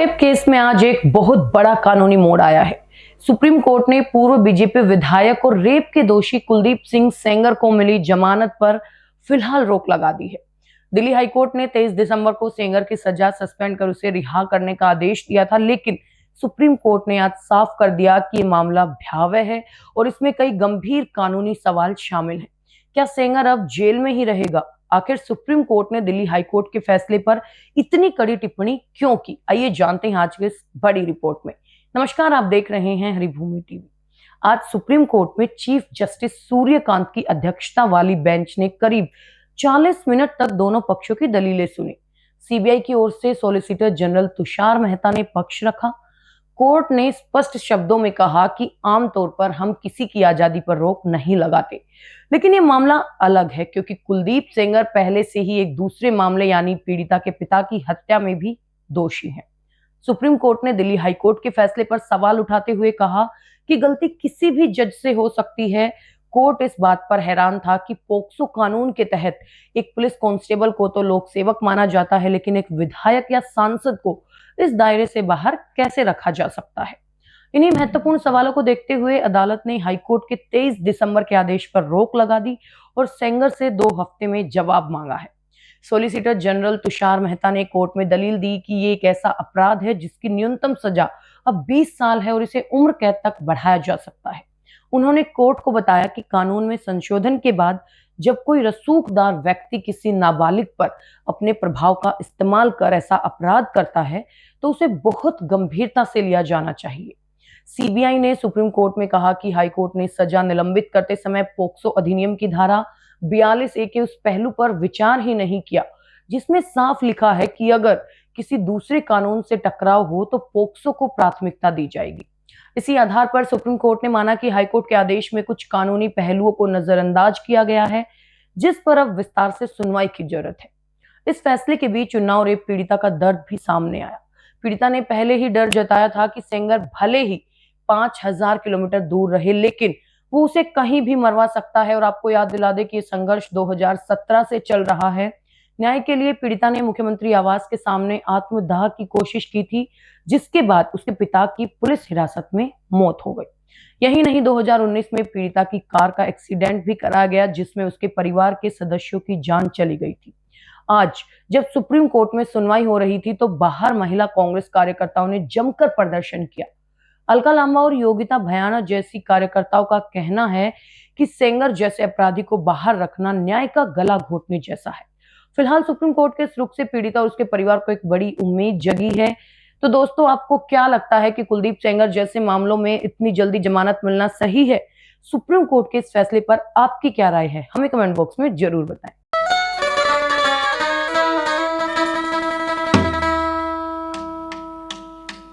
Rape case में आज एक बहुत बड़ा कानूनी मोड़ आया है। सुप्रीम कोर्ट ने पूर्व बीजेपी विधायक और रेप के दोषी कुलदीप सिंह सेंगर को मिली जमानत पर फिलहाल रोक लगा दी है। दिल्ली हाईकोर्ट ने 23 दिसंबर को सेंगर की सजा सस्पेंड कर उसे रिहा करने का आदेश दिया था, लेकिन सुप्रीम कोर्ट ने आज साफ कर दिया कि ये मामला भयावह है और इसमें कई गंभीर कानूनी सवाल शामिल हैं। क्या सेंगर अब जेल में ही रहेगा? आखिर सुप्रीम कोर्ट ने दिल्ली हाईकोर्ट के फैसले पर इतनी कड़ी टिप्पणी क्यों की? आइए जानते हैं आज की इस बड़ी रिपोर्ट में। नमस्कार, आप देख रहे हैं हरिभूमि टीवी। आज सुप्रीम कोर्ट में चीफ जस्टिस सूर्यकांत की अध्यक्षता वाली बेंच ने करीब 40 मिनट तक दोनों पक्षों की दलीलें सुनी। सीबीआई की ओर से सॉलिसिटर जनरल तुषार मेहता ने पक्ष रखा। कोर्ट ने स्पष्ट शब्दों में कहा कि आमतौर पर हम किसी की आजादी पर रोक नहीं लगाते, लेकिन ये मामला अलग है क्योंकि कुलदीप सेंगर पहले से ही एक दूसरे मामले यानी पीड़िता के पिता की हत्या में भी दोषी है। सुप्रीम कोर्ट ने दिल्ली हाईकोर्ट के फैसले पर सवाल उठाते हुए कहा कि गलती किसी भी जज से हो सकती है। कोर्ट इस बात पर हैरान था कि पोक्सो कानून के तहत एक पुलिस कांस्टेबल को तो लोक सेवक माना जाता है, लेकिन एक विधायक या सांसद को इस दायरे से बाहर कैसे रखा जा सकता है। इन्हीं महत्वपूर्ण सवालों को देखते हुए अदालत ने हाईकोर्ट के 23 दिसंबर के आदेश पर रोक लगा दी और सेंगर से 2 हफ्ते में जवाब मांगा है। सॉलिसिटर जनरल तुषार मेहता ने कोर्ट में दलील दी कि ये एक ऐसा अपराध है जिसकी न्यूनतम सजा अब 20 साल है और इसे उम्र कैद तक बढ़ाया जा सकता है। उन्होंने कोर्ट को बताया कि कानून में संशोधन के बाद जब कोई रसूखदार व्यक्ति किसी नाबालिग पर अपने प्रभाव का इस्तेमाल कर ऐसा अपराध करता है तो उसे बहुत गंभीरता से लिया जाना चाहिए। सीबीआई ने सुप्रीम कोर्ट में कहा कि हाईकोर्ट ने सजा निलंबित करते समय पोक्सो अधिनियम की धारा 42A के उस पहलू पर विचार ही नहीं किया जिसमें साफ लिखा है कि अगर किसी दूसरे कानून से टकराव हो तो पोक्सो को प्राथमिकता दी जाएगी। इसी आधार पर सुप्रीम कोर्ट ने माना कि हाईकोर्ट के आदेश में कुछ कानूनी पहलुओं को नजरअंदाज किया गया है, जिस पर अब विस्तार से सुनवाई की जरूरत है। इस फैसले के बीच उन्नाव रेप पीड़िता का दर्द भी सामने आया। पीड़िता ने पहले ही डर जताया था कि सेंगर भले ही 5000 किलोमीटर दूर रहे, लेकिन वो उसे कहीं भी मरवा सकता है। और आपको याद दिला दे कि ये संघर्ष 2017 से चल रहा है। न्याय के लिए पीड़िता ने मुख्यमंत्री आवास के सामने आत्मदाह की कोशिश की थी, जिसके बाद उसके पिता की पुलिस हिरासत में मौत हो गई। यही नहीं, 2019 में पीड़िता की कार का एक्सीडेंट भी कराया गया जिसमें उसके परिवार के सदस्यों की जान चली गई थी। आज जब सुप्रीम कोर्ट में सुनवाई हो रही थी तो बाहर महिला कांग्रेस कार्यकर्ताओं ने जमकर प्रदर्शन किया। अलका लांबा और योगिता भयाना जैसी कार्यकर्ताओं का कहना है कि सेंगर जैसे अपराधी को बाहर रखना न्याय का गला घोटने जैसा है। फिलहाल सुप्रीम कोर्ट के इस रुख से पीड़िता और उसके परिवार को एक बड़ी उम्मीद जगी है। तो दोस्तों, आपको क्या लगता है कि कुलदीप सेंगर जैसे मामलों में इतनी जल्दी जमानत मिलना सही है? सुप्रीम कोर्ट के इस फैसले पर आपकी क्या राय है? हमें कमेंट बॉक्स में जरूर बताएं।